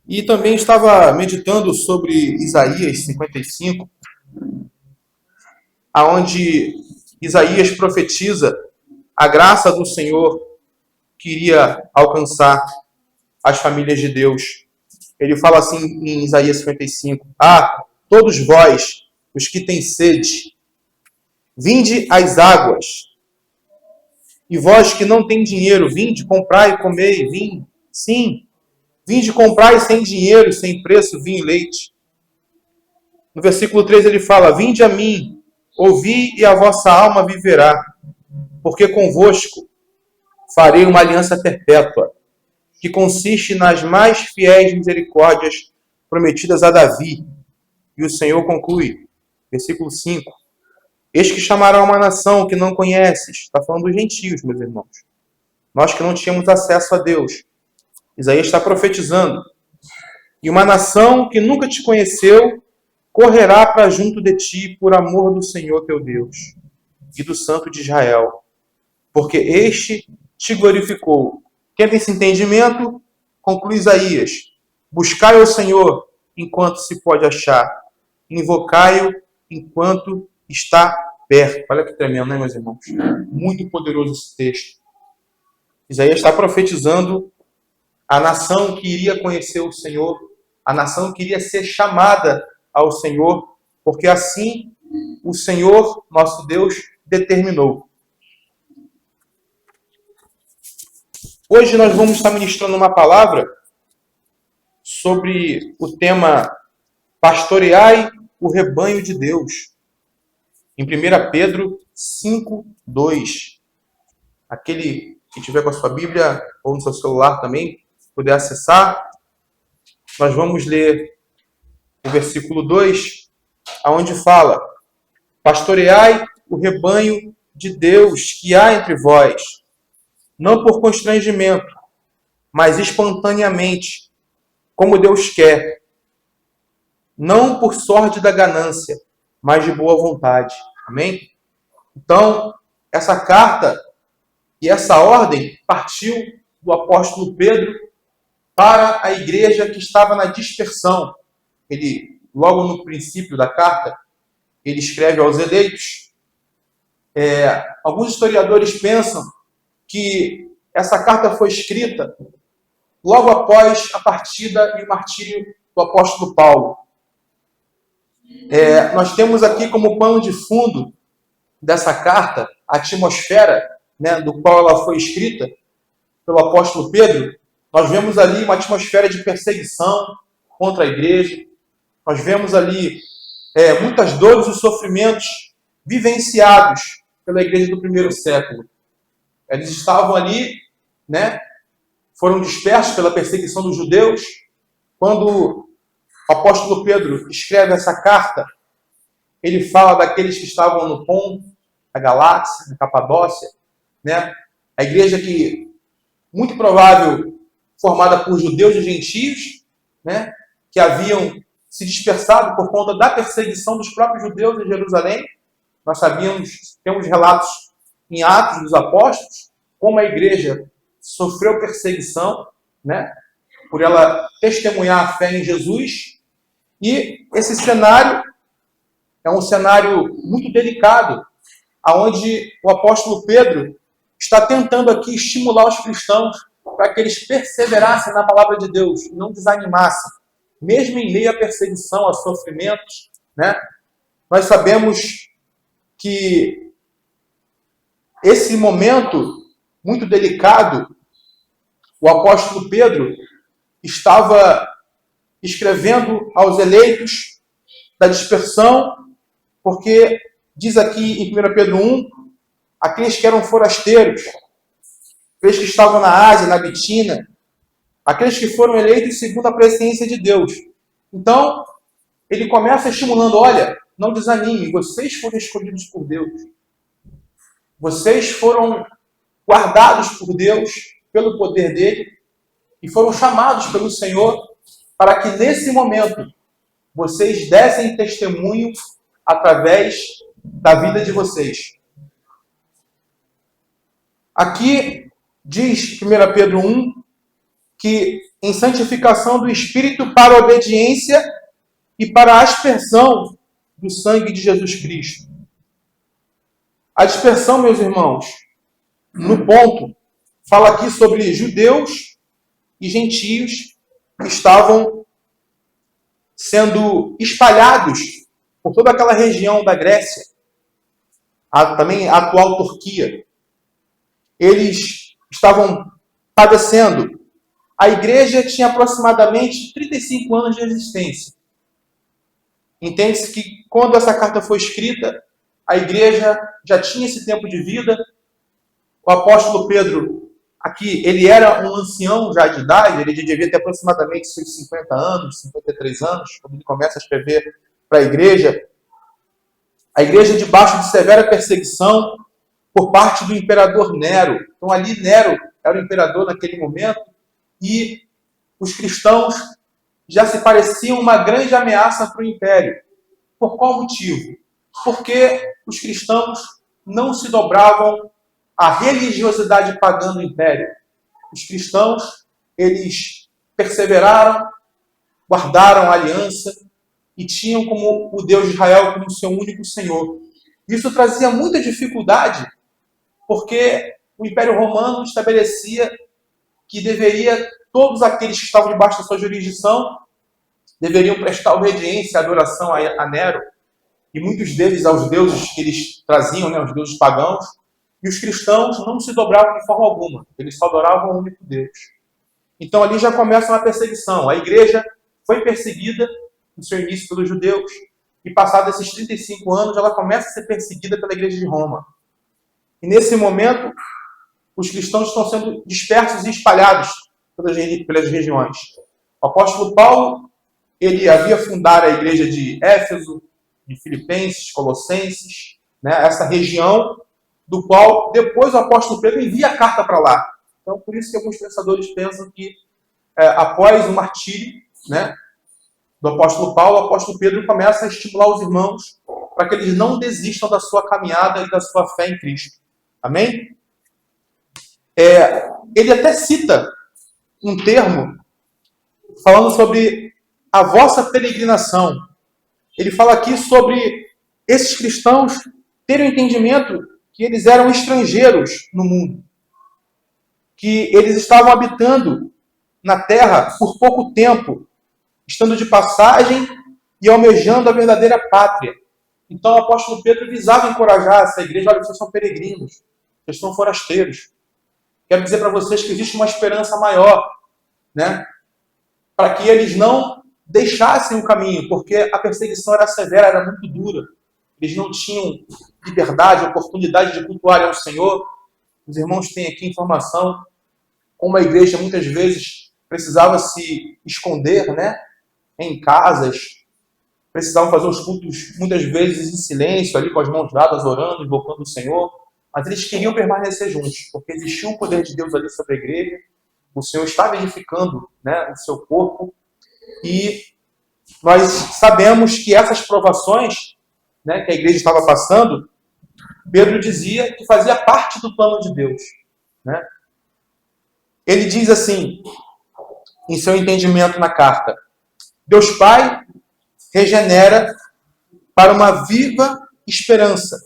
E também estava meditando sobre Isaías 55, aonde Isaías profetiza a graça do Senhor que iria alcançar as famílias de Deus. Ele fala assim em Isaías 55: Ah, todos vós, os que têm sede, vinde às águas. E vós que não têm dinheiro, vinde, comprai e comei, vinde. Sim, vinde comprai sem dinheiro, sem preço, vinho e leite. No versículo 3 ele fala: Vinde a mim, ouvi e a vossa alma viverá, porque convosco farei uma aliança perpétua, que consiste nas mais fiéis misericórdias prometidas a Davi. E o Senhor conclui, versículo 5: Eis que chamará uma nação que não conheces. Está falando dos gentios, meus irmãos. Nós que não tínhamos acesso a Deus. Isaías está profetizando. E uma nação que nunca te conheceu correrá para junto de ti por amor do Senhor teu Deus e do Santo de Israel, porque este te glorificou. Quem tem esse entendimento, conclui Isaías: buscai o Senhor enquanto se pode achar, invocai-o enquanto está perto. Olha que tremendo, né, meus irmãos? Muito poderoso esse texto. Isaías está profetizando a nação que iria conhecer o Senhor, a nação que iria ser chamada ao Senhor, porque assim o Senhor, nosso Deus, determinou. Hoje nós vamos estar ministrando uma palavra sobre o tema Pastoreai o rebanho de Deus, em 1 Pedro 5, 2. Aquele que tiver com a sua Bíblia ou no seu celular também, puder acessar, nós vamos ler o versículo 2, aonde fala: Pastoreai o rebanho de Deus que há entre vós, não por constrangimento, mas espontaneamente, como Deus quer, não por sorte da ganância, mas de boa vontade. Amém? Então, essa carta e essa ordem partiu do apóstolo Pedro para a igreja que estava na dispersão. Ele, logo no princípio da carta, ele escreve aos eleitos. Alguns historiadores pensam que essa carta foi escrita logo após a partida e o martírio do apóstolo Paulo. Nós temos aqui como pano de fundo dessa carta a atmosfera, né, do qual ela foi escrita pelo apóstolo Pedro. Nós vemos ali uma atmosfera de perseguição contra a igreja. Nós vemos ali muitas dores e sofrimentos vivenciados pela igreja do primeiro século. Eles estavam ali, né, foram dispersos pela perseguição dos judeus. Quando o apóstolo Pedro escreve essa carta, ele fala daqueles que estavam no Ponto, na Galácia, na Capadócia, né? A igreja que, muito provável, formada por judeus e gentios, né, que haviam se dispersado por conta da perseguição dos próprios judeus em Jerusalém. Nós temos relatos em Atos dos Apóstolos, como a igreja sofreu perseguição, né, por ela testemunhar a fé em Jesus. E esse cenário é um cenário muito delicado, onde o apóstolo Pedro está tentando aqui estimular os cristãos para que eles perseverassem na palavra de Deus e não desanimassem, mesmo em meio à perseguição, a sofrimentos, né? Nós sabemos que esse momento muito delicado, o apóstolo Pedro estava escrevendo aos eleitos da dispersão, porque diz aqui em 1 Pedro 1, aqueles que eram forasteiros, aqueles que estavam na Ásia, na Bitínia, aqueles que foram eleitos segundo a presciência de Deus. Então, ele começa estimulando: olha, não desanime, vocês foram escolhidos por Deus. Vocês foram guardados por Deus, pelo poder dele, e foram chamados pelo Senhor para que nesse momento vocês dessem testemunho através da vida de vocês. Aqui diz 1 Pedro 1 que em santificação do Espírito para a obediência e para a aspersão do sangue de Jesus Cristo. A dispersão, meus irmãos, no ponto, fala aqui sobre judeus e gentios que estavam sendo espalhados por toda aquela região da Grécia, também a atual Turquia. Eles estavam padecendo. A igreja tinha aproximadamente 35 anos de existência. Entende-se que quando essa carta foi escrita, a igreja já tinha esse tempo de vida. O apóstolo Pedro, aqui, ele era um ancião já de idade, ele devia ter aproximadamente seus 50 anos, 53 anos, quando ele começa a escrever para a igreja debaixo de severa perseguição por parte do imperador Nero. Então ali Nero era o imperador naquele momento e os cristãos já se pareciam uma grande ameaça para o império. Por qual motivo? Porque os cristãos não se dobravam à religiosidade pagã do império. Os cristãos, eles perseveraram, guardaram a aliança e tinham como o Deus de Israel como seu único Senhor. Isso trazia muita dificuldade, porque o Império Romano estabelecia que todos aqueles que estavam debaixo da sua jurisdição deveriam prestar obediência, adoração a Nero, e muitos deles aos deuses que eles traziam, os deuses pagãos, e os cristãos não se dobravam de forma alguma, eles só adoravam o único Deus. Então ali já começa uma perseguição. A igreja foi perseguida no seu início pelos judeus, e passados esses 35 anos, ela começa a ser perseguida pela igreja de Roma. E nesse momento, os cristãos estão sendo dispersos e espalhados pelas regiões. O apóstolo Paulo, ele havia fundado a igreja de Éfeso, de Filipenses, Colossenses, essa região do qual depois o apóstolo Pedro envia a carta para lá. Então, por isso que alguns pensadores pensam que após o martírio, do apóstolo Paulo, o apóstolo Pedro começa a estimular os irmãos para que eles não desistam da sua caminhada e da sua fé em Cristo. Amém? Ele até cita um termo falando sobre a vossa peregrinação. Ele fala aqui sobre esses cristãos terem o entendimento que eles eram estrangeiros no mundo, que eles estavam habitando na terra por pouco tempo, estando de passagem e almejando a verdadeira pátria. Então o apóstolo Pedro visava encorajar essa igreja: olha, vocês são peregrinos, vocês são forasteiros. Quero dizer para vocês que existe uma esperança maior, para que eles não deixassem o caminho, porque a perseguição era severa, era muito dura. Eles não tinham liberdade, oportunidade de cultuar ao Senhor. Os irmãos têm aqui informação como a igreja muitas vezes precisava se esconder, em casas, precisavam fazer os cultos muitas vezes em silêncio, ali com as mãos dadas, orando, invocando o Senhor, mas eles queriam permanecer juntos, porque existia um poder de Deus ali sobre a igreja, o Senhor estava edificando o seu corpo, e nós sabemos que essas provações que a igreja estava passando, Pedro dizia que fazia parte do plano de Deus. Ele diz assim, em seu entendimento na carta: Deus Pai regenera para uma viva esperança.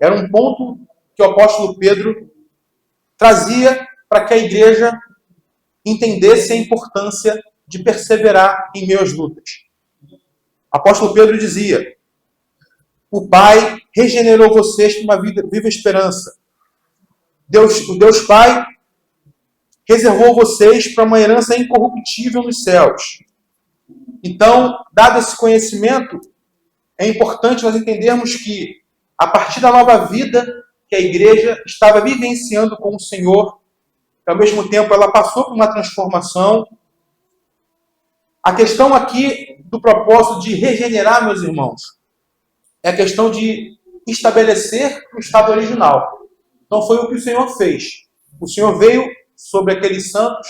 Era um ponto que o apóstolo Pedro trazia para que a igreja entendesse a importância de perseverar em meio às lutas. O apóstolo Pedro dizia: o Pai regenerou vocês para uma viva esperança. O Deus Pai reservou vocês para uma herança incorruptível nos céus. Então, dado esse conhecimento, é importante nós entendermos que, a partir da nova vida que a igreja estava vivenciando com o Senhor, ao mesmo tempo ela passou por uma transformação. A questão aqui do propósito de regenerar, meus irmãos, é a questão de estabelecer o estado original. Então foi o que o Senhor fez. O Senhor veio sobre aqueles santos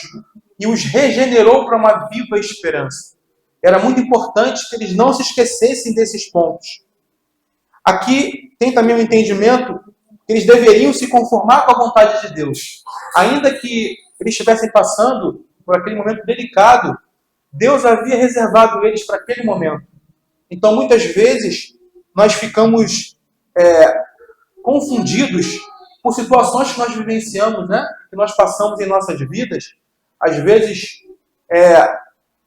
e os regenerou para uma viva esperança. Era muito importante que eles não se esquecessem desses pontos. Aqui tem também o entendimento que eles deveriam se conformar com a vontade de Deus. Ainda que eles estivessem passando por aquele momento delicado, Deus havia reservado eles para aquele momento. Então, muitas vezes, nós ficamos confundidos por situações que nós vivenciamos, né? Que nós passamos em nossas vidas. Às vezes,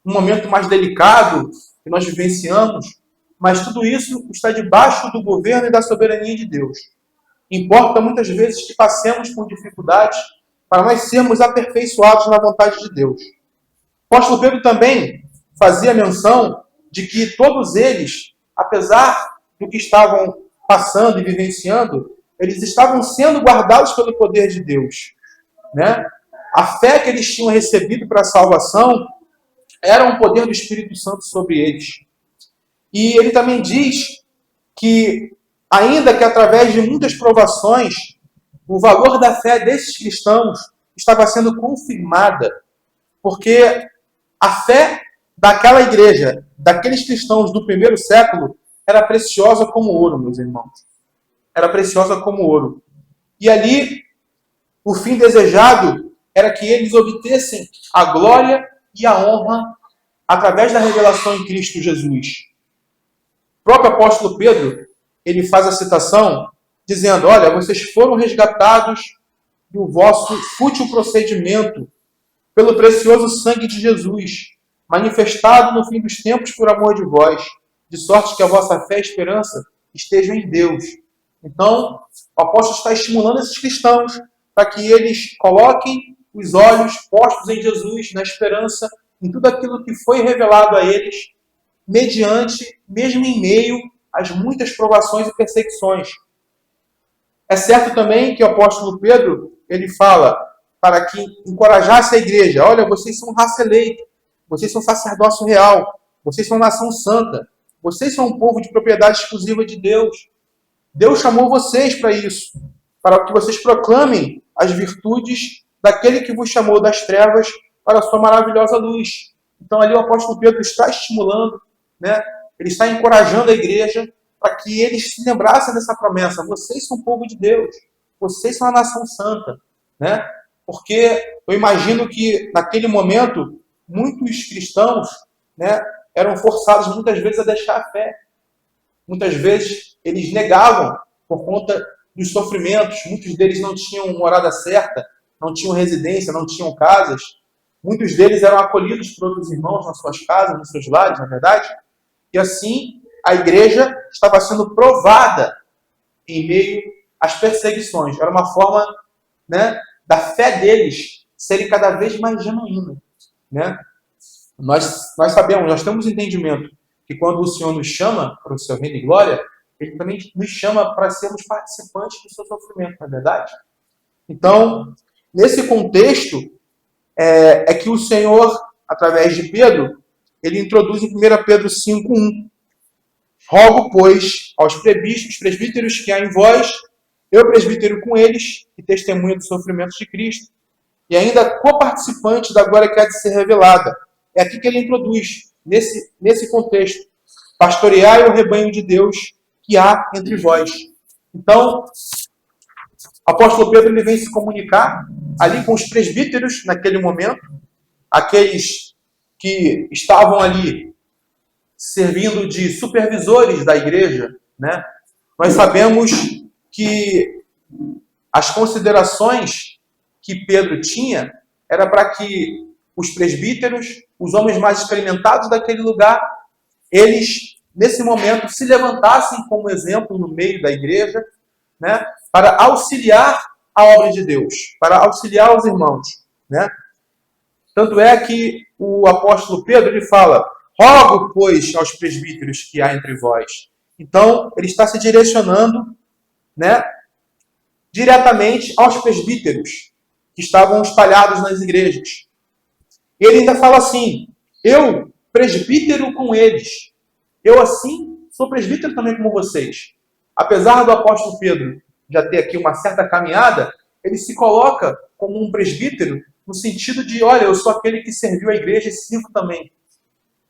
um momento mais delicado que nós vivenciamos, mas tudo isso está debaixo do governo e da soberania de Deus. Importa muitas vezes que passemos por dificuldades para nós sermos aperfeiçoados na vontade de Deus. O apóstolo Pedro também fazia menção de que todos eles, apesar do que estavam passando e vivenciando, eles estavam sendo guardados pelo poder de Deus, né? A fé que eles tinham recebido para a salvação era um poder do Espírito Santo sobre eles. E ele também diz que, ainda que através de muitas provações, o valor da fé desses cristãos estava sendo confirmada, porque a fé daquela igreja, daqueles cristãos do primeiro século, era preciosa como ouro, meus irmãos. Era preciosa como ouro. E ali, o fim desejado era que eles obtessem a glória e a honra através da revelação em Cristo Jesus. O próprio apóstolo Pedro, ele faz a citação dizendo: olha, vocês foram resgatados do vosso fútil procedimento pelo precioso sangue de Jesus, manifestado no fim dos tempos por amor de vós, de sorte que a vossa fé e esperança estejam em Deus. Então, o apóstolo está estimulando esses cristãos para que eles coloquem os olhos postos em Jesus, na esperança, em tudo aquilo que foi revelado a eles, mediante, mesmo em meio às muitas provações e perseguições. É certo também que o apóstolo Pedro, ele fala para que encorajasse a igreja: olha, vocês são raça eleita, vocês são sacerdócio real, vocês são nação santa, vocês são um povo de propriedade exclusiva de Deus. Deus chamou vocês para isso, para que vocês proclamem as virtudes daquele que vos chamou das trevas para a sua maravilhosa luz. Então ali o apóstolo Pedro está estimulando, né? Ele está encorajando a igreja para que eles se lembrassem dessa promessa: vocês são o povo de Deus, vocês são a nação santa, né? Porque eu imagino que naquele momento muitos cristãos, né, eram forçados muitas vezes a deixar a fé. Muitas vezes eles negavam por conta dos sofrimentos. Muitos deles não tinham morada certa, não tinham residência, não tinham casas. Muitos deles eram acolhidos por outros irmãos nas suas casas, nos seus lares, na verdade. E assim a igreja estava sendo provada em meio às perseguições. Era uma forma, né, da fé deles serem cada vez mais genuína, né? Nós sabemos, nós temos entendimento que quando o Senhor nos chama para o seu reino e glória, Ele também nos chama para sermos participantes do seu sofrimento, não é verdade? Então, nesse contexto, é que o Senhor, através de Pedro, ele introduz em 1 Pedro 5:1. Rogo, pois, aos presbíteros que há em vós, eu presbítero com eles, e testemunha dos sofrimentos de Cristo, e ainda coparticipante da glória que há de ser revelada. É aqui que ele introduz, nesse contexto: pastoreai o rebanho de Deus que há entre vós. Então, o apóstolo Pedro ele vem se comunicar ali com os presbíteros naquele momento, aqueles que estavam ali servindo de supervisores da igreja, né? Nós sabemos que as considerações que Pedro tinha era para que os presbíteros, os homens mais experimentados daquele lugar, eles, nesse momento, se levantassem como exemplo no meio da igreja, né, para auxiliar a obra de Deus, para auxiliar os irmãos, né? Tanto é que o apóstolo Pedro ele fala: rogo, pois, aos presbíteros que há entre vós. Então, ele está se direcionando, né, diretamente aos presbíteros que estavam espalhados nas igrejas. E ele ainda fala assim: eu, presbítero com eles, eu assim sou presbítero também como vocês. Apesar do apóstolo Pedro já ter aqui uma certa caminhada, ele se coloca como um presbítero no sentido de: olha, eu sou aquele que serviu a igreja e sirvo também.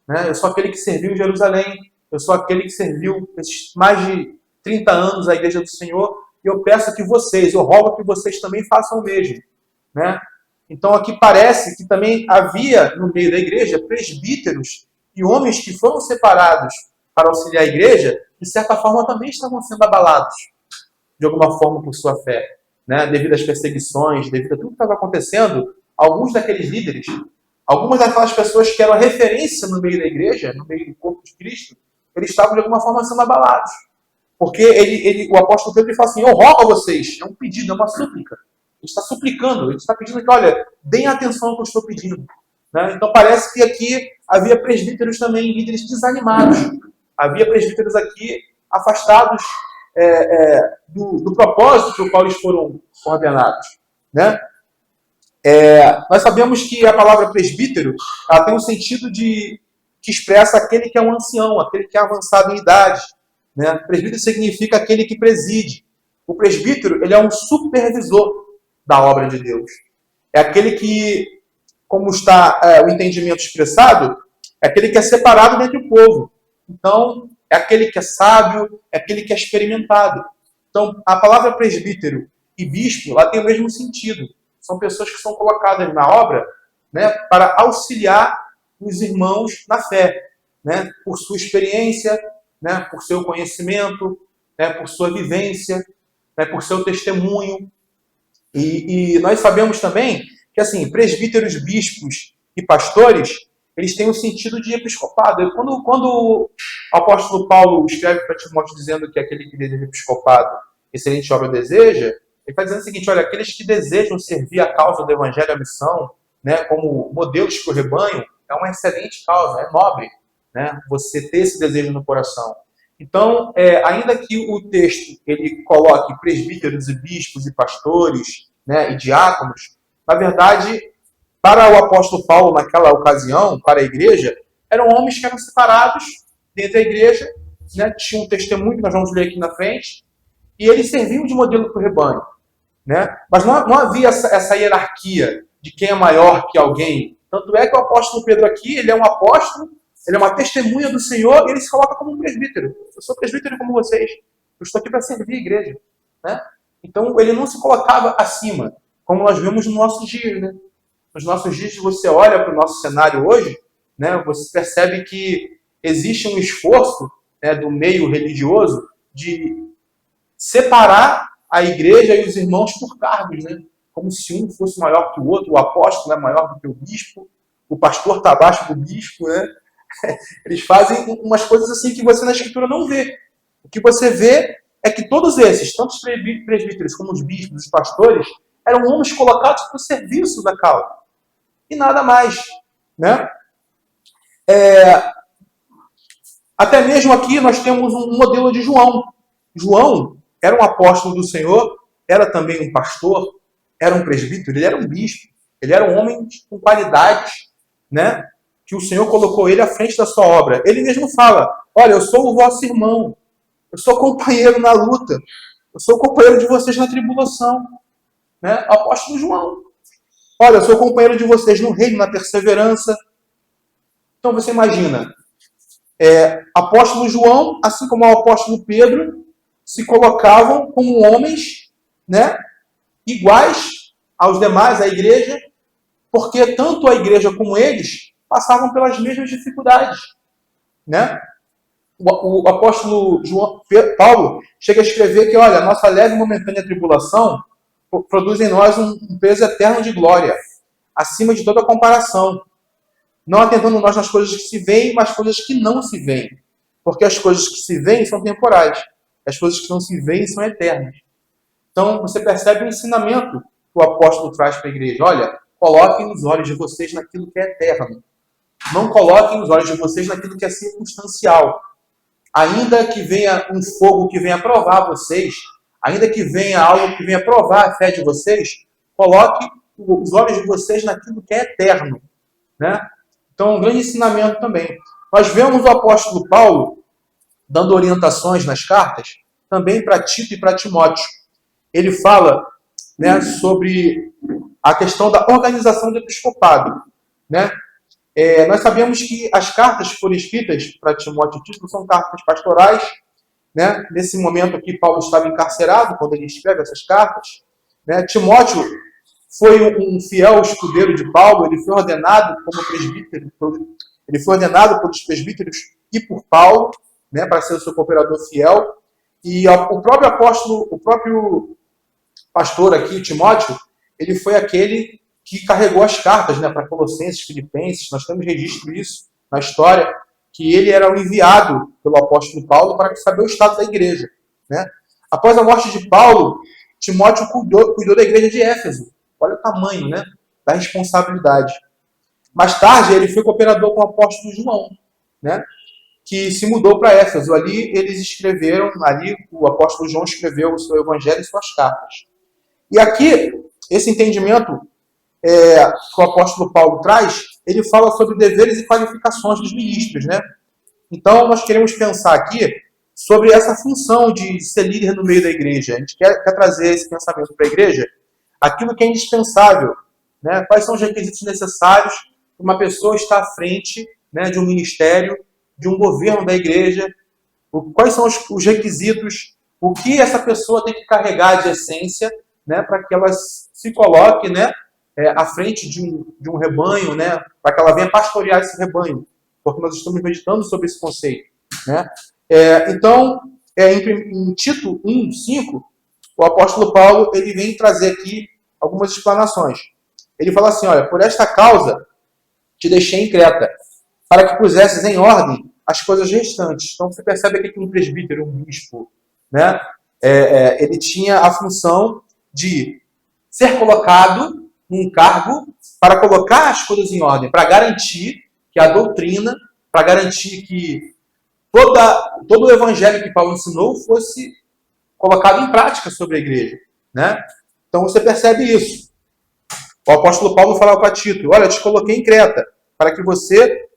Né? Eu sou aquele que serviu em Jerusalém, eu sou aquele que serviu esses mais de 30 anos a igreja do Senhor, e eu peço que vocês, eu rogo que vocês também façam o mesmo. Né? Então aqui parece que também havia no meio da igreja presbíteros e homens que foram separados para auxiliar a igreja, de certa forma também estavam sendo abalados, de alguma forma, por sua fé, né? Devido às perseguições, devido a tudo que estava acontecendo, alguns daqueles líderes, algumas daquelas pessoas que eram referência no meio da igreja, no meio do corpo de Cristo, eles estavam de alguma forma sendo abalados. Porque o apóstolo Pedro fala assim: eu rogo a vocês, é um pedido, é uma súplica. Ele está suplicando, ele está pedindo que, olha, deem atenção ao que eu estou pedindo. Né? Então parece que aqui havia presbíteros também, líderes desanimados. Havia presbíteros aqui afastados do propósito para o qual eles foram ordenados. Né? Nós sabemos que a palavra presbítero ela tem um sentido que expressa aquele que é um ancião, aquele que é avançado em idade. Né? Presbítero significa aquele que preside. O presbítero ele é um supervisor da obra de Deus. É aquele que, como está o entendimento expressado, é aquele que é separado dentre o povo. Então, é aquele que é sábio, é aquele que é experimentado. Então, a palavra presbítero e bispo, ela tem o mesmo sentido. São pessoas que são colocadas na obra, né, para auxiliar os irmãos na fé, né, por sua experiência, né, por seu conhecimento, né, por sua vivência, né, por seu testemunho. E nós sabemos também que, assim, presbíteros, bispos e pastores, eles têm um sentido de episcopado. Quando o apóstolo Paulo escreve para Timóteo dizendo que aquele que deseja episcopado, excelente obra deseja, ele está dizendo o seguinte: olha, aqueles que desejam servir a causa do evangelho, a missão, né, como modelos para o rebanho, é uma excelente causa, é nobre, né, você ter esse desejo no coração. Então, ainda que o texto ele coloque presbíteros e bispos e pastores, né, e diáconos, na verdade, para o apóstolo Paulo, naquela ocasião, para a igreja, eram homens que eram separados dentro da igreja, né, tinham um testemunho que nós vamos ler aqui na frente, e eles serviam de modelo para o rebanho. Né? Mas não havia essa hierarquia de quem é maior que alguém. Tanto é que o apóstolo Pedro aqui, ele é um apóstolo, ele é uma testemunha do Senhor, e ele se coloca como um presbítero. Eu sou presbítero como vocês. Eu estou aqui para servir a igreja. Né? Então, ele não se colocava acima, como nós vemos nos nossos dias. Né? Nos nossos dias, você olha para o nosso cenário hoje, né, você percebe que existe um esforço, né, do meio religioso de separar a igreja e os irmãos por cargos, né? Como se um fosse maior que o outro, o apóstolo é maior do que o bispo, o pastor está abaixo do bispo, né? Eles fazem umas coisas assim que você na escritura não vê. O que você vê é que todos esses, tanto os presbíteros como os bispos, os pastores, eram homens colocados para o serviço da causa. E nada mais, né? Até mesmo aqui nós temos um modelo de João. João era um apóstolo do Senhor, era também um pastor, era um presbítero, ele era um bispo, ele era um homem com qualidades, né? Que o Senhor colocou ele à frente da sua obra. Ele mesmo fala: olha, eu sou o vosso irmão, eu sou companheiro na luta, eu sou companheiro de vocês na tribulação. Né? Apóstolo João. Olha, eu sou companheiro de vocês no reino, na perseverança. Então você imagina, apóstolo João, assim como o apóstolo Pedro, se colocavam como homens, né, iguais aos demais, à igreja, porque tanto a igreja como eles passavam pelas mesmas dificuldades. Né? O apóstolo Paulo chega a escrever que, olha, a nossa leve e momentânea tribulação produz em nós um peso eterno de glória, acima de toda comparação. Não atentando nós nas coisas que se veem, mas coisas que não se veem. Porque as coisas que se veem são temporais. As coisas que não se veem são eternas. Então, você percebe o ensinamento que o apóstolo traz para a igreja. Olha, coloquem os olhos de vocês naquilo que é eterno. Não coloquem os olhos de vocês naquilo que é circunstancial. Ainda que venha um fogo que venha provar vocês, ainda que venha algo que venha provar a fé de vocês, coloque os olhos de vocês naquilo que é eterno. Né? Então, um grande ensinamento também. Nós vemos o apóstolo Paulo dando orientações nas cartas, também para Tito e para Timóteo. Ele fala, né, sobre a questão da organização do episcopado. Né? Nós sabemos que as cartas que foram escritas para Timóteo e Tito são cartas pastorais. Né? Nesse momento aqui, Paulo estava encarcerado quando ele escreve essas cartas. Né? Timóteo foi um fiel escudeiro de Paulo, ele foi ordenado como presbítero, ele foi ordenado pelos presbíteros e por Paulo, né, para ser o seu cooperador fiel. E o próprio apóstolo, o próprio pastor aqui, Timóteo, ele foi aquele que carregou as cartas, né, para Colossenses, Filipenses. Nós temos registro disso na história, que ele era o enviado pelo apóstolo Paulo para saber o estado da igreja, né? Após a morte de Paulo, Timóteo cuidou da igreja de Éfeso. Olha o tamanho, né, da responsabilidade. Mais tarde, ele foi cooperador com o apóstolo João, né, que se mudou para Éfeso. Ali o apóstolo João escreveu o seu evangelho e suas cartas. E aqui, esse entendimento que o apóstolo Paulo traz, ele fala sobre deveres e qualificações dos ministros, né? Então, nós queremos pensar aqui sobre essa função de ser líder no meio da igreja. A gente quer trazer esse pensamento para a igreja, aquilo que é indispensável, né? Quais são os requisitos necessários para uma pessoa estar à frente, né, de um ministério, de um governo da igreja, quais são os requisitos, o que essa pessoa tem que carregar de essência, né, para que ela se coloque, né, à frente de um rebanho, né, para que ela venha pastorear esse rebanho, porque nós estamos meditando sobre esse conceito, né? Então, em Tito 1:5, o apóstolo Paulo ele vem trazer aqui algumas explanações. Ele fala assim, olha, por esta causa te deixei em Creta, para que pusesses em ordem as coisas restantes. Então, você percebe aqui que um presbítero, um bispo, né, ele tinha a função de ser colocado num cargo para colocar as coisas em ordem, para garantir que a doutrina, para garantir que todo o evangelho que Paulo ensinou fosse colocado em prática sobre a igreja, né? Então, você percebe isso. O apóstolo Paulo falava para Tito, olha, eu te coloquei em Creta, para que você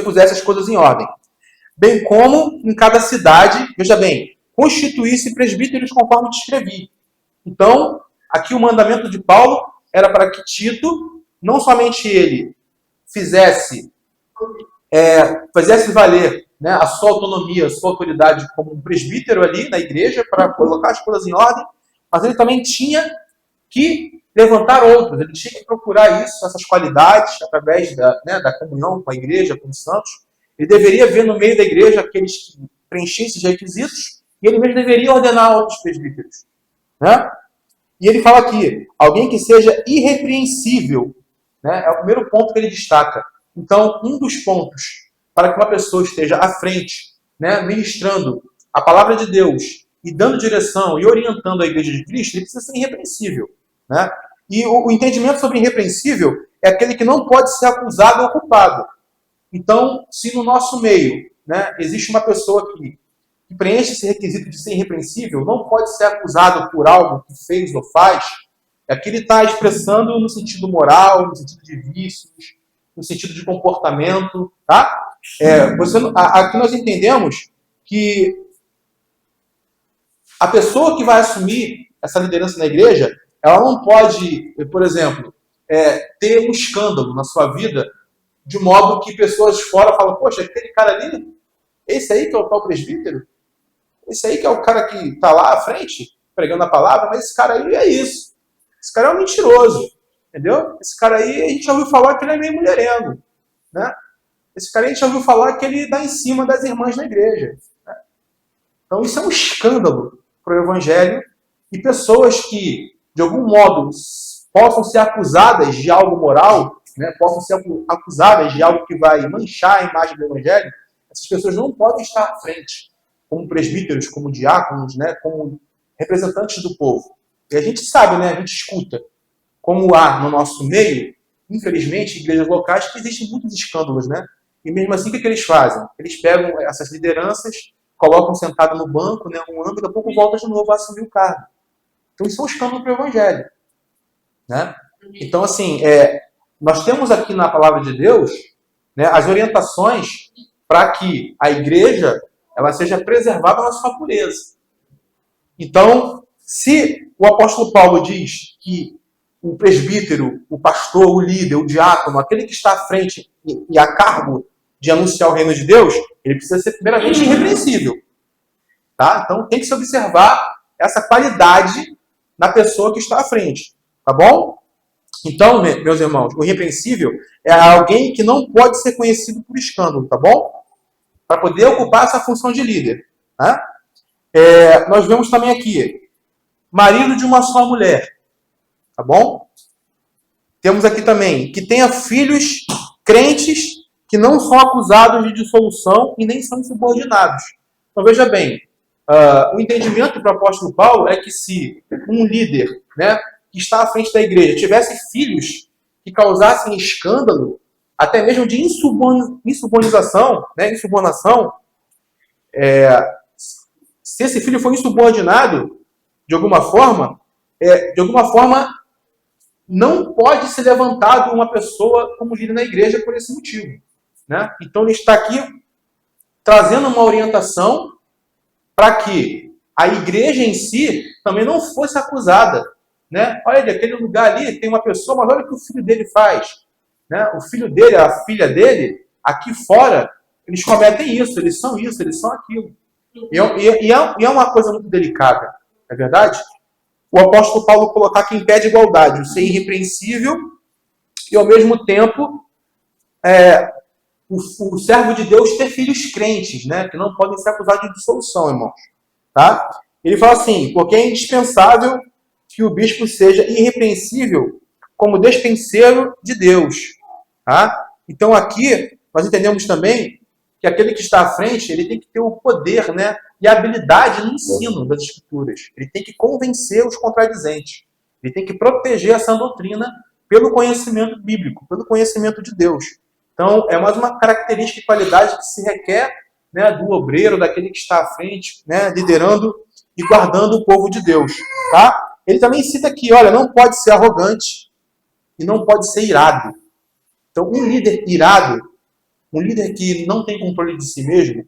pusesse as coisas em ordem. Bem como em cada cidade, veja bem, constituísse presbíteros conforme te escrevi. Então, aqui o mandamento de Paulo era para que Tito, não somente ele fizesse valer, né, a sua autonomia, a sua autoridade como um presbítero ali na igreja, para colocar as coisas em ordem, mas ele também tinha que levantar outros, ele tinha que procurar isso, essas qualidades, através da comunhão com a igreja, com os santos. Ele deveria ver no meio da igreja aqueles que preenchiam esses requisitos, e ele mesmo deveria ordenar outros presbíteros, né? E ele fala aqui, alguém que seja irrepreensível, né, é o primeiro ponto que ele destaca. Então, um dos pontos para que uma pessoa esteja à frente, né, ministrando a palavra de Deus e dando direção e orientando a igreja de Cristo, ele precisa ser irrepreensível, né? E o entendimento sobre irrepreensível é aquele que não pode ser acusado ou culpado. Então, se no nosso meio, né, existe uma pessoa que preenche esse requisito de ser irrepreensível, não pode ser acusado por algo que fez ou faz, é que ele está expressando no sentido moral, no sentido de vícios, no sentido de comportamento, tá? Aqui nós entendemos que a pessoa que vai assumir essa liderança na igreja, ela não pode, por exemplo, ter um escândalo na sua vida, de modo que pessoas fora falam, poxa, aquele cara ali, esse aí que é o tal presbítero, esse aí que é o cara que está lá à frente, pregando a palavra, mas esse cara aí é isso. Esse cara é um mentiroso, entendeu? Esse cara aí, a gente já ouviu falar que ele é meio mulherengo, né? Esse cara aí a gente já ouviu falar que ele dá em cima das irmãs da igreja, né? Então isso é um escândalo para o evangelho, e pessoas que, de algum modo, possam ser acusadas de algo moral, né? Possam ser acusadas de algo que vai manchar a imagem do evangelho, essas pessoas não podem estar à frente, como presbíteros, como diáconos, né? Como representantes do povo. E a gente sabe, né? A gente escuta como há no nosso meio, infelizmente, igrejas locais que existem muitos escândalos, né? E mesmo assim, o que eles fazem? Eles pegam essas lideranças, colocam sentado no banco, né, um ano, e daqui a pouco volta de novo a assumir o cargo. Então isso é um escândalo para o evangelho, né? Então, assim, nós temos aqui na palavra de Deus, né, as orientações para que a igreja ela seja preservada na sua pureza. Então, se o apóstolo Paulo diz que o presbítero, o pastor, o líder, o diácono, aquele que está à frente e a cargo de anunciar o reino de Deus, ele precisa ser primeiramente irrepreensível. Tá? Então tem que se observar essa qualidade, na pessoa que está à frente. Tá bom? Então, meus irmãos, o irrepreensível é alguém que não pode ser conhecido por escândalo, tá bom? Para poder ocupar essa função de líder. Tá? Nós vemos também aqui, marido de uma só mulher. Tá bom? Temos aqui também que tenha filhos crentes que não são acusados de dissolução e nem são insubordinados. Então, veja bem, o entendimento do apóstolo Paulo é que se um líder, né, que está à frente da igreja tivesse filhos que causassem escândalo, até mesmo de insubordinação, né, se esse filho for insubordinado, de alguma forma, não pode ser levantado uma pessoa como líder na igreja por esse motivo. Né? Então, ele está aqui trazendo uma orientação para que a igreja em si também não fosse acusada. Né? Olha, aquele lugar ali tem uma pessoa, mas olha o que o filho dele faz. Né? O filho dele, a filha dele, aqui fora, eles cometem isso, eles são aquilo. E é uma coisa muito delicada, não é verdade? O apóstolo Paulo colocar que impede igualdade, o ser irrepreensível e, ao mesmo tempo, o servo de Deus ter filhos crentes, né? Que não podem ser acusados de dissolução, irmãos. Tá? Ele fala assim, porque é indispensável que o bispo seja irrepreensível como despenseiro de Deus. Tá? Então aqui nós entendemos também que aquele que está à frente, ele tem que ter o poder, né, e a habilidade no ensino das Escrituras. Ele tem que convencer os contradizentes. Ele tem que proteger essa doutrina pelo conhecimento bíblico, pelo conhecimento de Deus. Então, é mais uma característica e qualidade que se requer, né, do obreiro, daquele que está à frente, né, liderando e guardando o povo de Deus. Tá? Ele também cita aqui, olha, não pode ser arrogante e não pode ser irado. Então, um líder irado, um líder que não tem controle de si mesmo,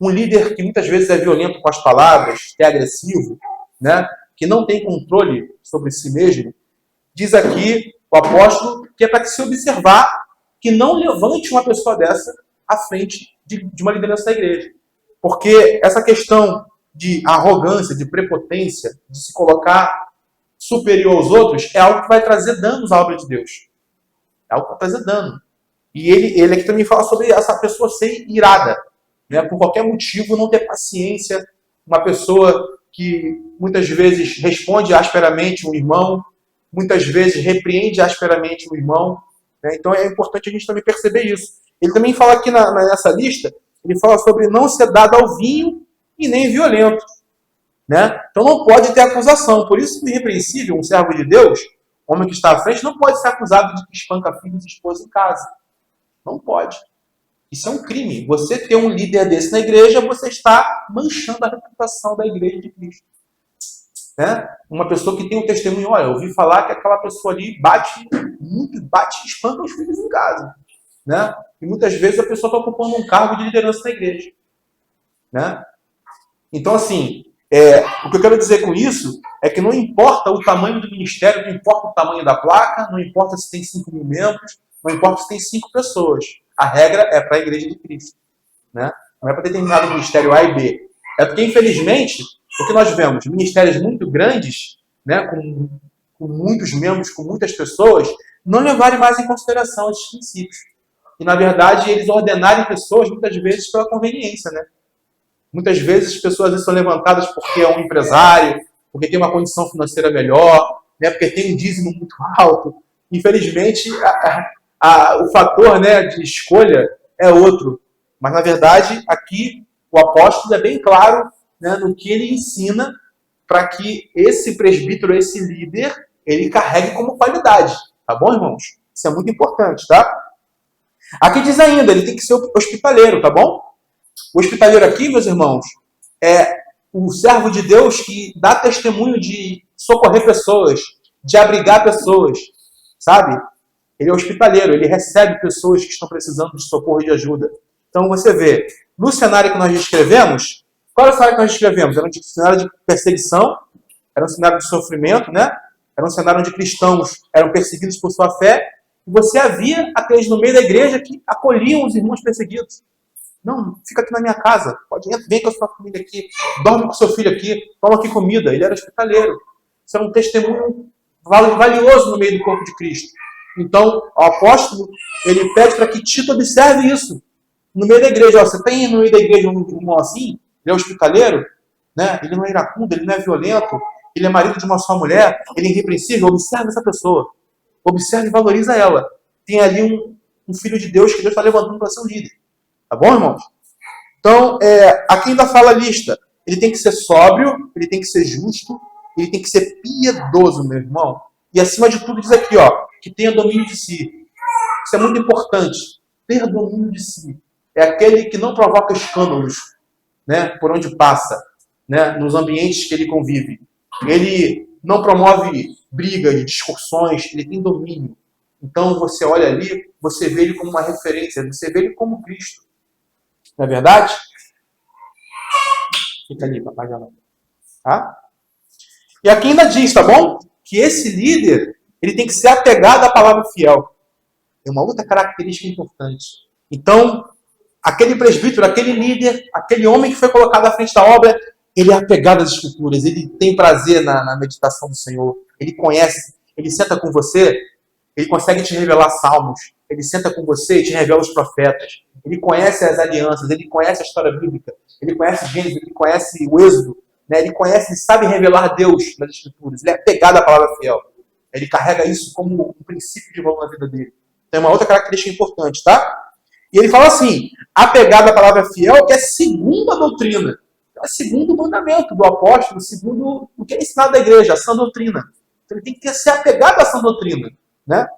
um líder que muitas vezes é violento com as palavras, que é agressivo, né, que não tem controle sobre si mesmo, diz aqui o apóstolo que é para que se observar que não levante uma pessoa dessa à frente de uma liderança da igreja. Porque essa questão de arrogância, de prepotência, de se colocar superior aos outros, é algo que vai trazer danos à obra de Deus. É algo que vai trazer dano. E ele aqui também fala sobre essa pessoa ser irada, né? Por qualquer motivo, não ter paciência. Uma pessoa que muitas vezes responde asperamente um irmão, muitas vezes repreende asperamente um irmão. Né? Então é importante a gente também perceber isso. Ele também fala aqui nessa lista, ele fala sobre não ser dado ao vinho e nem violento. Né? Então não pode ter acusação. Por isso, o irrepreensível, um servo de Deus, homem que está à frente, não pode ser acusado de que espanca filhos e esposa em casa. Não pode. Isso é um crime. Você ter um líder desse na igreja, você está manchando a reputação da igreja de Cristo. Né? Uma pessoa que tem um testemunho, olha, eu ouvi falar que aquela pessoa ali bate e espanca os filhos em casa. Né? E muitas vezes a pessoa está ocupando um cargo de liderança na igreja. Né? Então, assim, o que eu quero dizer com isso é que não importa o tamanho do ministério, não importa o tamanho da placa, não importa se tem 5.000 membros, não importa se tem 5 pessoas. A regra é para a igreja de Cristo. Né? Não é para determinado ministério A e B. É porque, infelizmente, o que nós vemos, ministérios muito grandes, né, com muitos membros, com muitas pessoas, não levarem mais em consideração esses princípios. E, na verdade, eles ordenarem pessoas, muitas vezes, pela conveniência. Né? Muitas vezes, as pessoas são levantadas porque é um empresário, porque tem uma condição financeira melhor, né, porque tem um dízimo muito alto. Infelizmente, o fator, né, de escolha é outro. Mas, na verdade, aqui o apóstolo é bem claro, né, no que ele ensina para que esse presbítero, esse líder, ele carregue como qualidade. Tá bom, irmãos? Isso é muito importante, tá? Aqui diz ainda, ele tem que ser hospitaleiro, tá bom? O hospitaleiro aqui, meus irmãos, é o servo de Deus que dá testemunho de socorrer pessoas, de abrigar pessoas, sabe? Ele é hospitaleiro, ele recebe pessoas que estão precisando de socorro e de ajuda. Então você vê, no cenário que nós descrevemos, qual era o cenário que nós descrevemos? Era um cenário de perseguição, era um cenário de sofrimento, né? Era um cenário onde cristãos eram perseguidos por sua fé, e você havia aqueles no meio da igreja que acolhiam os irmãos perseguidos. Não, fica aqui na minha casa, pode vem com a sua família aqui, dorme com seu filho aqui, toma aqui comida. Ele era hospitaleiro. ser um testemunho valioso no meio do corpo de Cristo. Então, o apóstolo, ele pede para que Tito observe isso no meio da igreja. Ó, você tem no meio da igreja um irmão assim, ele é hospitaleiro, né? Ele não é iracundo, ele não é violento, ele é marido de uma só mulher, ele é irrepreensível. Observe essa pessoa. Observe e valoriza ela. Tem ali um filho de Deus que Deus está levantando para ser um líder. Tá bom, irmãos? Então, aqui ainda fala a lista. Ele tem que ser sóbrio, ele tem que ser justo, ele tem que ser piedoso, meu irmão. E acima de tudo diz aqui, ó, que tenha domínio de si. Isso é muito importante. Ter domínio de si. É aquele que não provoca escândalos, né, por onde passa, né, nos ambientes que ele convive. Ele não promove brigas, discussões, ele tem domínio. Então você olha ali, você vê ele como uma referência, você vê ele como Cristo. Não é verdade? Fica ali, papai, já vai. Tá? E aqui ainda diz, tá bom? Que esse líder, ele tem que ser apegado à palavra fiel. É uma outra característica importante. Então, aquele presbítero, aquele líder, aquele homem que foi colocado à frente da obra, ele é apegado às Escrituras, ele tem prazer na meditação do Senhor, ele conhece, ele senta com você, ele consegue te revelar salmos, ele senta com você e te revela os profetas, ele conhece as alianças, ele conhece a história bíblica, ele conhece Gênesis, ele conhece o Êxodo, né? Ele conhece, ele sabe revelar Deus nas Escrituras, ele é apegado à palavra fiel, ele carrega isso como um princípio de valor na vida dele. Então é uma outra característica importante, tá? E ele fala assim, apegado à palavra fiel, que é segundo a doutrina. É segundo o mandamento do apóstolo, segundo o que é ensinado da igreja, a sã doutrina. Então ele tem que ser apegado à sã doutrina, né?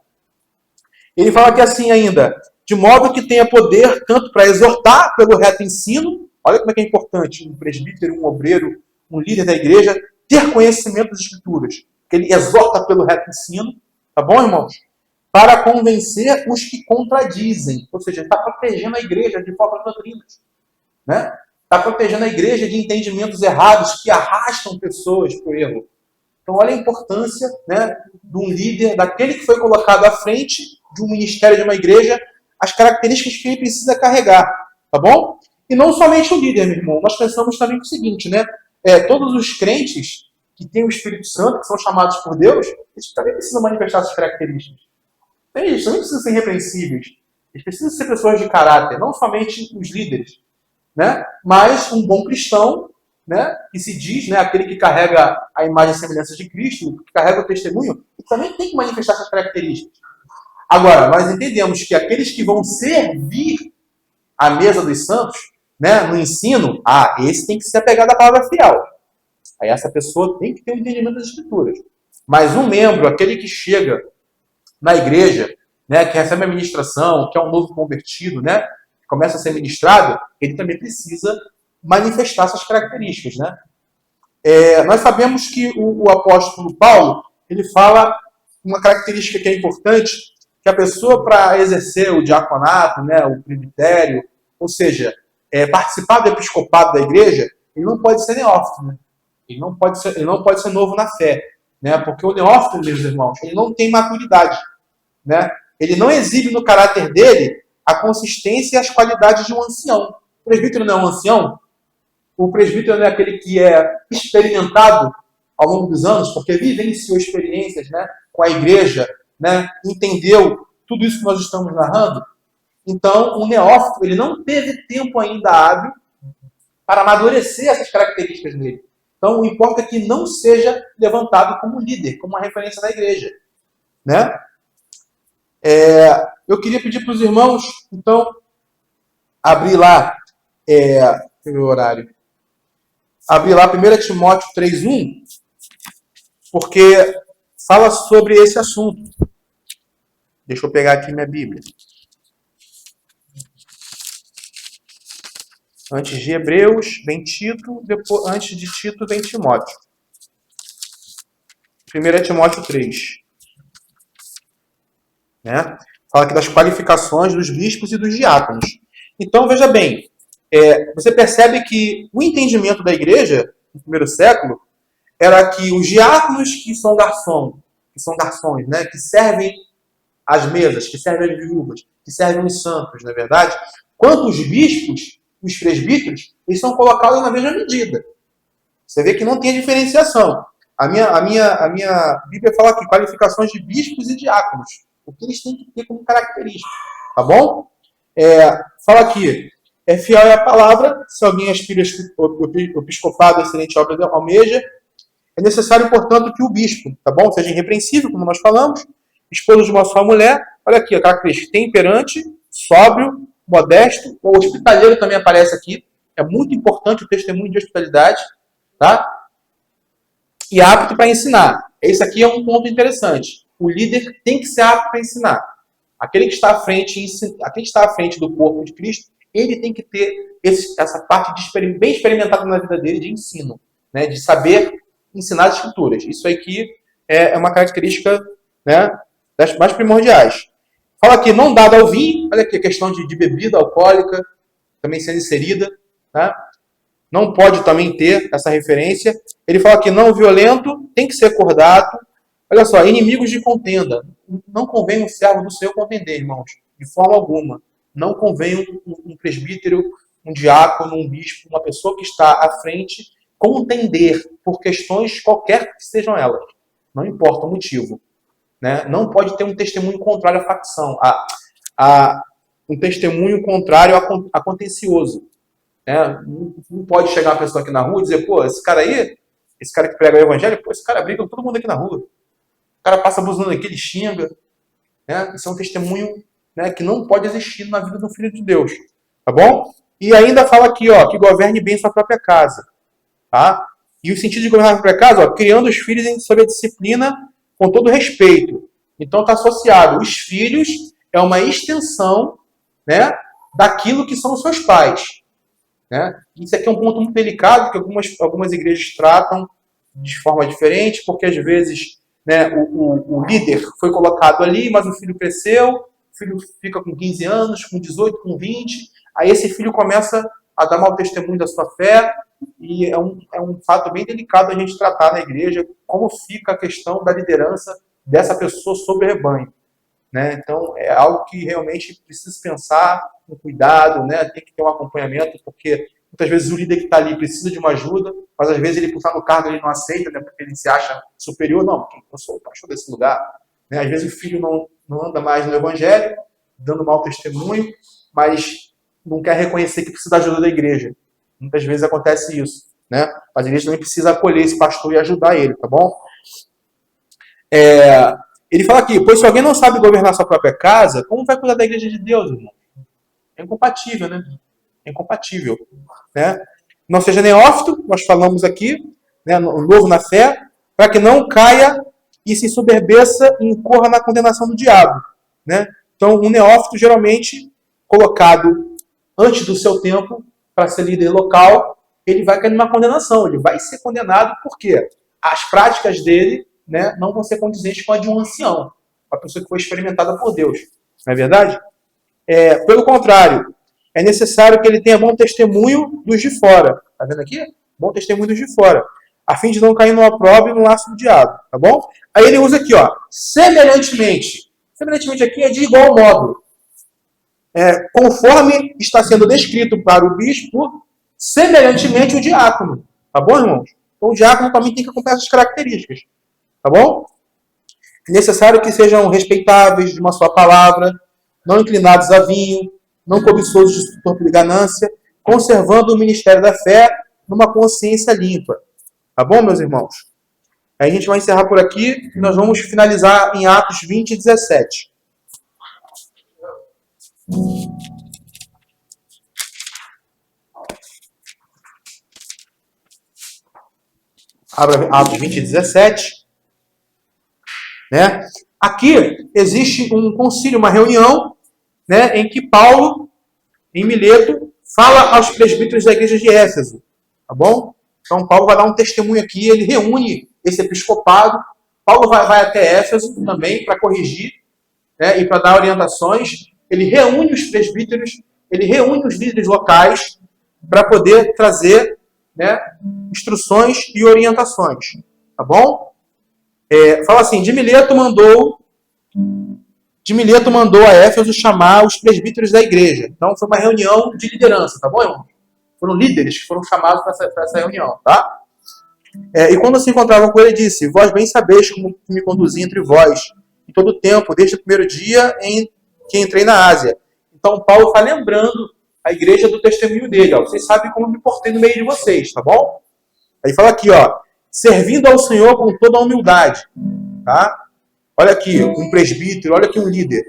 Ele fala aqui assim ainda, de modo que tenha poder tanto para exortar pelo reto ensino, olha como é que é importante, um presbítero, um obreiro, um líder da igreja, ter conhecimento das Escrituras. Que ele exorta pelo reto ensino, tá bom, irmãos? Para convencer os que contradizem. Ou seja, ele está protegendo a igreja de falsas doutrinas. Né? Está protegendo a igreja de entendimentos errados que arrastam pessoas para o erro. Então, olha a importância, né, de um líder, daquele que foi colocado à frente de um ministério, de uma igreja, as características que ele precisa carregar. Tá bom? E não somente o líder, meu irmão. Nós pensamos também no seguinte, né? Todos os crentes que têm o Espírito Santo, que são chamados por Deus, eles também precisam manifestar essas características. Eles também precisam ser irrepreensíveis. Eles precisam ser pessoas de caráter, não somente os líderes, né? Mas um bom cristão, né, que se diz, né, aquele que carrega a imagem e semelhança de Cristo, que carrega o testemunho, também tem que manifestar essas características. Agora, nós entendemos que aqueles que vão servir à mesa dos santos, né, no ensino, esse tem que ser apegado à palavra fiel. Aí essa pessoa tem que ter um entendimento das Escrituras. Mas um membro, aquele que chega na igreja, né, que recebe a ministração, que é um novo convertido, né, que começa a ser ministrado, ele também precisa manifestar essas características, né? Nós sabemos que o apóstolo Paulo, ele fala uma característica que é importante, que a pessoa, para exercer o diaconato, né, o presbitério, ou seja, participar do episcopado da igreja, ele não pode ser neófito, né? Ele não pode ser novo na fé, né? Porque o neófito, meus irmãos, ele não tem maturidade, né? Ele não exibe no caráter dele a consistência e as qualidades de um ancião. O presbítero não é um ancião? O presbítero não é aquele que é experimentado ao longo dos anos, porque vivenciou experiências, né, com a igreja, né, entendeu tudo isso que nós estamos narrando? Então, o neófito, ele não teve tempo ainda hábil para amadurecer essas características dele. Então, o importa é que não seja levantado como líder, como uma referência da igreja, né? Eu queria pedir para os irmãos, então, abrir lá, o horário, abrir lá 1 Timóteo 3:1, porque fala sobre esse assunto. Deixa eu pegar aqui minha Bíblia. Antes de Hebreus, vem Tito, depois, antes de Tito, vem Timóteo. 1 Timóteo 3. Né? Fala aqui das qualificações dos bispos e dos diáconos. Então, veja bem, você percebe que o entendimento da igreja, no primeiro século, era que os diáconos que são garçons, né, que servem as mesas, que servem as viúvas, que servem os santos, não é verdade? Quanto os bispos, os presbíteros, eles são colocados na mesma medida. Você vê que não tem diferenciação. A minha Bíblia fala aqui, qualificações de bispos e diáconos. O que eles têm que ter como característica, tá bom? Fala aqui, é fiel à palavra, se alguém aspira o episcopado, excelente obra almeja, é necessário, portanto, que o bispo, tá bom? Seja irrepreensível, como nós falamos, esposo de uma só mulher, olha aqui, a característica, temperante, sóbrio, modesto, o hospitaleiro também aparece aqui, é muito importante o testemunho de hospitalidade, tá? E apto para ensinar. Esse aqui é um ponto interessante. O líder tem que ser apto para ensinar. Aquele que está à frente do corpo de Cristo, ele tem que ter essa parte bem experimentada na vida dele de ensino, né? De saber ensinar as escrituras. Isso aqui é uma característica, né, das mais primordiais. Fala aqui, não dado ao vinho. Olha aqui a questão de bebida alcoólica também sendo inserida, tá? Não pode também ter essa referência. Ele fala que não violento, tem que ser cordato. Olha só, inimigos de contenda. Não convém um servo do Senhor contender, irmãos, de forma alguma. Não convém um presbítero, um diácono, um bispo, uma pessoa que está à frente, contender por questões qualquer que sejam elas. Não importa o motivo, né? Não pode ter um testemunho contrário à facção, um testemunho contrário a contencioso. Não pode chegar uma pessoa aqui na rua e dizer, pô, esse cara que prega o evangelho, pô, esse cara briga com todo mundo aqui na rua. O cara passa buzinando aqui, ele xinga. Né? Isso é um testemunho, né, que não pode existir na vida do Filho de Deus. Tá bom? E ainda fala aqui, ó, que governe bem sua própria casa. Tá? E o sentido de governar a própria casa, ó, criando os filhos sob a disciplina com todo respeito. Então está associado. Os filhos é uma extensão, né, daquilo que são os seus pais. Né? Isso aqui é um ponto muito delicado, que algumas igrejas tratam de forma diferente, porque às vezes, né, o líder foi colocado ali, mas o filho cresceu, o filho fica com 15 anos, com 18, com 20, aí esse filho começa a dar mau testemunho da sua fé, e é um fato bem delicado a gente tratar na igreja, como fica a questão da liderança dessa pessoa sobre o rebanho. Né? Então, é algo que realmente precisa pensar com cuidado, né? Tem que ter um acompanhamento, porque muitas vezes o líder que está ali precisa de uma ajuda, mas às vezes ele, por estar no cargo, ele não aceita, né? Porque ele se acha superior. Não, porque eu sou o pastor desse lugar. Né? Às vezes o filho não anda mais no evangelho, dando mau testemunho, mas não quer reconhecer que precisa da ajuda da igreja. Muitas vezes acontece isso. Né? Mas a igreja também precisa acolher esse pastor e ajudar ele, tá bom? Ele fala aqui, pois se alguém não sabe governar sua própria casa, como vai cuidar da igreja de Deus, irmão? É incompatível, né? É incompatível. Né? Não seja neófito, nós falamos aqui, né, novo na fé, para que não caia e se ensoberbeça e incorra na condenação do diabo. Né? Então, um neófito, geralmente, colocado antes do seu tempo, para ser líder local, ele vai cair numa condenação, ele vai ser condenado porque as práticas dele, né, não vão ser condizentes com a de um ancião, uma pessoa que foi experimentada por Deus. Não é verdade? Pelo contrário, é necessário que ele tenha bom testemunho dos de fora. Está vendo aqui? Bom testemunho dos de fora. A fim de não cair no opróbrio e no laço do diabo. Tá bom? Aí ele usa aqui, ó, semelhantemente. Semelhantemente aqui é de igual modo. Conforme está sendo descrito para o bispo, semelhantemente o diácono. Tá bom, irmãos? Então o diácono também tem que acompanhar essas características. Tá bom? É necessário que sejam respeitáveis de uma só palavra, não inclinados a vinho, não cobiçosos de estupor e ganância, conservando o ministério da fé numa consciência limpa. Tá bom, meus irmãos? Aí a gente vai encerrar por aqui e nós vamos finalizar em Atos 20 e 17. Abra Atos 20 e 17. Né? Aqui existe um concílio, uma reunião, né, em que Paulo, em Mileto, fala aos presbíteros da igreja de Éfeso. Tá bom? Então Paulo vai dar um testemunho aqui, ele reúne esse episcopado. Paulo vai até Éfeso também para corrigir, né, e para dar orientações. Ele reúne os presbíteros, ele reúne os líderes locais para poder trazer, né, instruções e orientações. Tá bom? Fala assim, de Mileto mandou a Éfeso chamar os presbíteros da igreja. Então foi uma reunião de liderança, tá bom, irmão? Foram líderes que foram chamados para essa reunião, tá? E quando se encontrava com ele, disse: vós bem sabeis como me conduzi entre vós em todo o tempo, desde o primeiro dia em que entrei na Ásia. Então, Paulo está lembrando a igreja do testemunho dele. Ó. Vocês sabem como me portei no meio de vocês, tá bom? Aí fala aqui, ó, servindo ao Senhor com toda a humildade. Tá? Olha aqui, um presbítero, olha aqui um líder.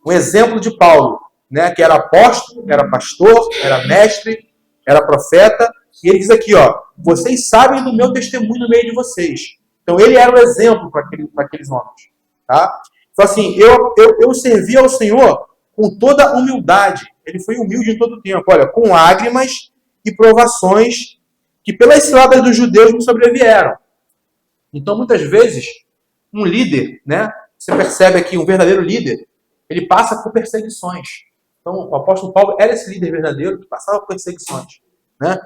Um exemplo de Paulo, né, que era apóstolo, era pastor, era mestre, era profeta. E ele diz aqui, ó, vocês sabem do meu testemunho no meio de vocês. Então ele era o exemplo para aqueles homens. Tá? Então assim, eu servi ao Senhor com toda a humildade. Ele foi humilde em todo o tempo. Olha, com lágrimas e provações que pelas ciladas dos judeus me sobrevieram. Então, muitas vezes, um líder, né? Você percebe aqui, um verdadeiro líder, ele passa por perseguições. Então, o apóstolo Paulo era esse líder verdadeiro que passava por perseguições. Né?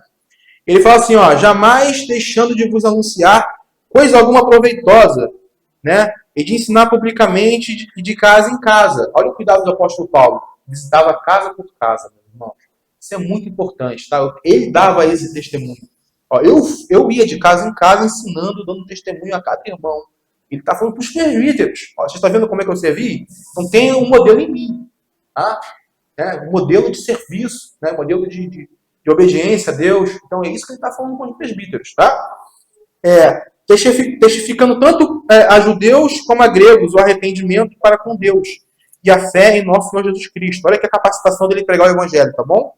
Ele fala assim, ó, jamais deixando de vos anunciar coisa alguma proveitosa, né? E de ensinar publicamente e de casa em casa. Olha o cuidado do apóstolo Paulo. Visitava casa por casa, meu irmão. Isso é muito importante, tá? Ele dava esse testemunho. Ó, eu ia de casa em casa ensinando, dando testemunho a cada irmão. Ele está falando para os presbíteros. Ó, você está vendo como é que eu servi? Então tem um modelo em mim. Tá? Um modelo de serviço, né? Modelo de obediência a Deus. Então é isso que ele está falando com os presbíteros. Tá? Testificando tanto a judeus como a gregos o arrependimento para com Deus e a fé em nosso Senhor Jesus Cristo. Olha que a capacitação dele pregar o evangelho, tá bom?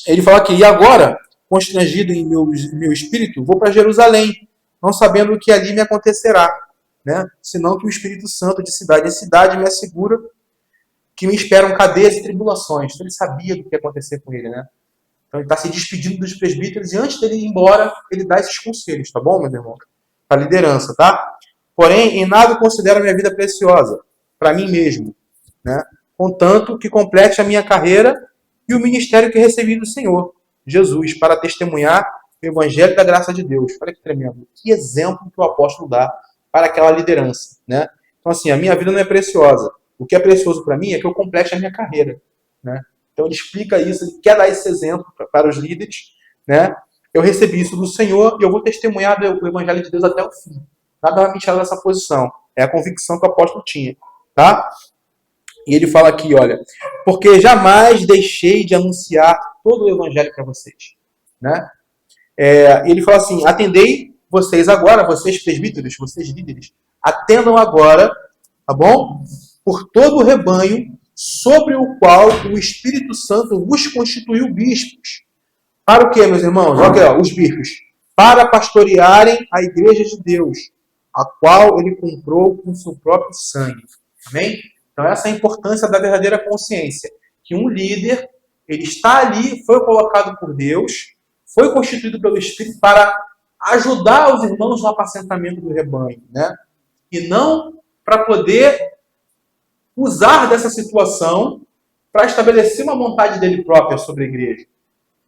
Ele fala aqui, e agora, constrangido em meu espírito, vou para Jerusalém, não sabendo o que ali me acontecerá, né? Senão que o Espírito Santo de cidade em cidade me assegura que me esperam cadeias e tribulações. Então ele sabia do que ia acontecer com ele, né? Então ele está se despedindo dos presbíteros e antes dele ir embora, ele dá esses conselhos, tá bom, meu irmão? Para a liderança, tá? Porém, em nada considero a minha vida preciosa, para mim mesmo, né? Contanto que complete a minha carreira e o ministério que recebi do Senhor, Jesus, para testemunhar o Evangelho da graça de Deus. Olha que tremendo. Que exemplo que o apóstolo dá para aquela liderança, né? Então, assim, a minha vida não é preciosa. O que é precioso para mim é que eu complete a minha carreira, né? Então, ele explica isso, ele quer dar esse exemplo para os líderes, né? Eu recebi isso do Senhor e eu vou testemunhar o Evangelho de Deus até o fim. Nada vai me tirar dessa posição. É a convicção que o apóstolo tinha, tá? E ele fala aqui, olha, porque jamais deixei de anunciar todo o evangelho para vocês, né? Ele fala assim, atendei vocês agora, vocês presbíteros, vocês líderes, atendam agora, tá bom? Por todo o rebanho sobre o qual o Espírito Santo vos constituiu bispos. Para o quê, meus irmãos? Olha aqui, ó, os bispos. Para pastorearem a igreja de Deus, a qual ele comprou com seu próprio sangue. Amém? Então essa é a importância da verdadeira consciência. Que um líder, ele está ali, foi colocado por Deus, foi constituído pelo Espírito para ajudar os irmãos no apacentamento do rebanho, né? E não para poder usar dessa situação para estabelecer uma vontade dele própria sobre a igreja.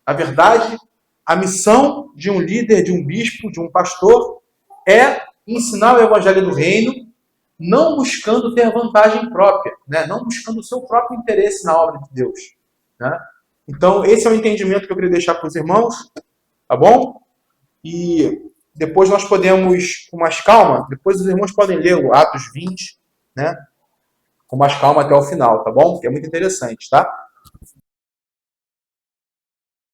Na verdade, a missão de um líder, de um bispo, de um pastor é ensinar o evangelho do reino, não buscando ter vantagem própria, né? Não buscando o seu próprio interesse na obra de Deus, né? Então, esse é o entendimento que eu queria deixar para os irmãos, tá bom? E depois nós podemos, com mais calma, depois os irmãos podem ler o Atos 20, né? Com mais calma até o final, tá bom? Que é muito interessante, tá?